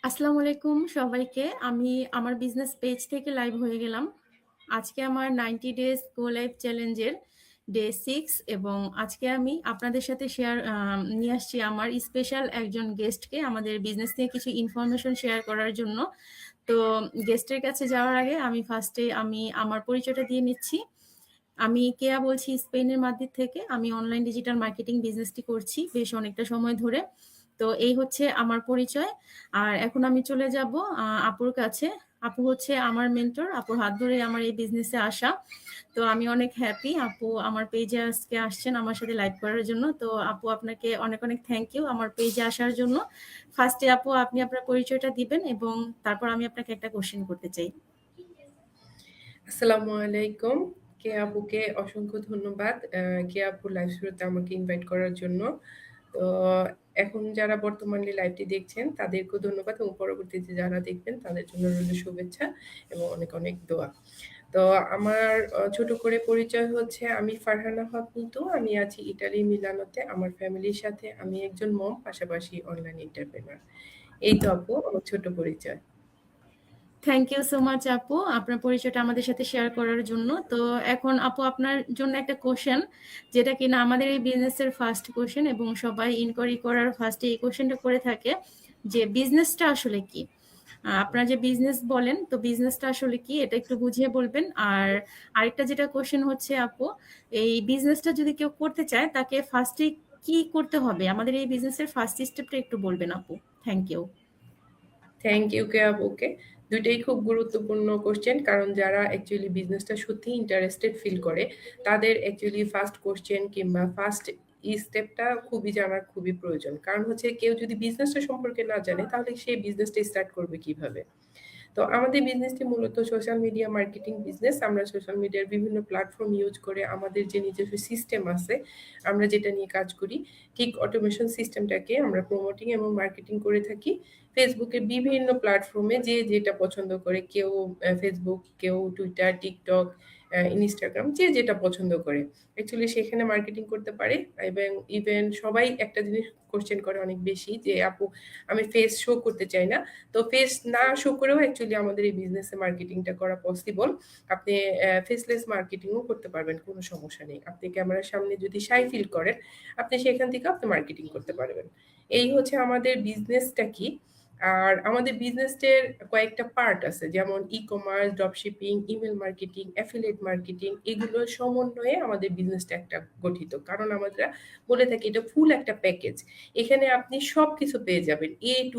আসসালামু আলাইকুম সবাইকে। আমি আমার বিজনেস পেজ থেকে লাইভ হয়ে গেলাম। আজকে আমার 90 ডেজ গো লাইভ চ্যালেঞ্জের ডে 6 এবং আজকে আমি আপনাদের সাথে নিয়ে আসছি আমার স্পেশাল একজন গেস্টকে আমাদের বিজনেস নিয়ে কিছু ইনফরমেশন শেয়ার করার জন্য। তো গেস্টের কাছে যাওয়ার আগে আমি ফার্স্টে আমার পরিচয়টা দিয়ে নিচ্ছি। আমি কেয়া বলছি স্পেনের মাদ্রিদ থেকে। আমি অনলাইন ডিজিটাল মার্কেটিং বিজনেসটি করছি বেশ অনেকটা সময় ধরে। তো এই হচ্ছে আমার পরিচয়। আর এখন আমি চলে যাব আপুর কাছে। আপু হচ্ছে আমার মেন্টর। আপুর হাত ধরে আমার এই বিজনেসে আসা। তো আমি অনেক হ্যাপি আপু আমার পেজে আজকে আসছেন আমার সাথে লাইভ করার জন্য। তো আপু আপনাকে অনেক অনেক থ্যাংক ইউ আমার পেজে আসার জন্য। ফার্স্টে আপু আপনি আপনার পরিচয়টা দিবেন এবং তারপর আমি আপনাকে একটা কোশ্চেন করতে চাই। আসসালামু আলাইকুম। কেয়া আপুকে অসংখ্য ধন্যবাদ। কেয়া আপু লাইভ শুরুতে আমাকে ইনভাইট করার জন্য। তো এখন যারা বর্তমানে লাইভটি দেখছেন তাদেরকেও ধন্যবাদ এবং পরবর্তীতে যারা দেখবেন তাদের জন্য রইল শুভেচ্ছা এবং অনেক অনেক দোয়া। তো আমার ছোট করে পরিচয় হচ্ছে আমি ফারহানা হক নিতু। আমি আছি ইটালি মিলানোতে আমার ফ্যামিলির সাথে। আমি একজন মম, পাশাপাশি অনলাইন এন্টারপ্রেনার। এই তো আপু আমার ছোট পরিচয়। থ্যাংক ইউ সো মাচ আপু আপনার পরিচয়টা আমাদের সাথে শেয়ার করার জন্য। তো এখন আপু আপনার জন্য একটা কোশ্চেন, যেটা কিনা আমাদের এই বিজনেসের ফার্স্ট কোশ্চেন এবং সবাই ইনকোয়ারি করার ফার্স্টে এই কোশ্চেনটা করে থাকে যে বিজনেসটা আসলে কি। আপনারা যে বিজনেস বলেন, তো বিজনেসটা আসলে কি এটা একটু বুঝিয়ে বলবেন। আর আরেকটা যেটা কোশ্চেন হচ্ছে আপু, এই বিজনেসটা যদি কেউ করতে চায় তাকে ফার্স্টে কি করতে হবে, আমাদের এই বিজনেসের ফার্স্ট স্টেপটা একটু বলবেন আপু। Thank you. থ্যাংক ইউ কে আপুকে। দুইটাই খুব গুরুত্বপূর্ণ কোশ্চেন, কারণ যারা অ্যাকচুয়ালি বিজনেসটা সত্যি ইন্টারেস্টেড ফিল করে তাদের অ্যাকচুয়ালি ফার্স্ট কোশ্চেন কিংবা ফার্স্ট স্টেপটা খুবই জানার খুবই প্রয়োজন। কারণ হচ্ছে কেউ যদি বিজনেসটা সম্পর্কে না জানে তাহলে সে বিজনেসটা স্টার্ট করবে কিভাবে। তো আমাদের বিজনেসটি মূলত সোশ্যাল মিডিয়া মার্কেটিং বিজনেস। আমরা সোশ্যাল মিডিয়ার বিভিন্ন প্ল্যাটফর্ম ইউজ করে আমাদের যে নিজস্ব সিস্টেম আছে, আমরা যেটা নিয়ে কাজ করি, ঠিক অটোমেশন সিস্টেমটাকে আমরা প্রমোটিং এবং মার্কেটিং করে থাকি। ফেসবুকের বিভিন্ন প্ল্যাটফর্মে যে যেটা পছন্দ করে, কেউ ফেসবুক, কেউ টুইটার, টিকটক, ইনস্টাগ্রাম, যে যেটা পছন্দ করে অ্যাকচুয়ালি সেখানে মার্কেটিং করতে পারে। এবং ইভেন সবাই একটা জিনিস কোশ্চেন করে অনেক বেশি যে আপু আমি ফেস শো করতে চাই না। তো ফেস না শো করেও অ্যাকচুয়ালি আমাদের এই বিজনেসে মার্কেটিংটা করা পসিবল। আপনি ফেসলেস মার্কেটিংও করতে পারবেন, কোনো সমস্যা নেই। আপনি ক্যামেরার সামনে যদি শাই ফিল করেন, আপনি সেখান থেকে আপনি মার্কেটিং করতে পারবেন। এই হচ্ছে আমাদের বিজনেসটা কি। আর আমাদের বিজনেসের কয়েকটা পার্ট আছে, যেমন e-commerce, dropshipping, email marketing, affiliate marketing. এগুলোর সমন্বয়ে আমাদের বিজনেসটা একটা গঠিত, কারণ আমরা বলে থাকি এটা ফুল একটা প্যাকেজ। এখানে আপনি সবকিছু পেয়ে যাবেন, এ টু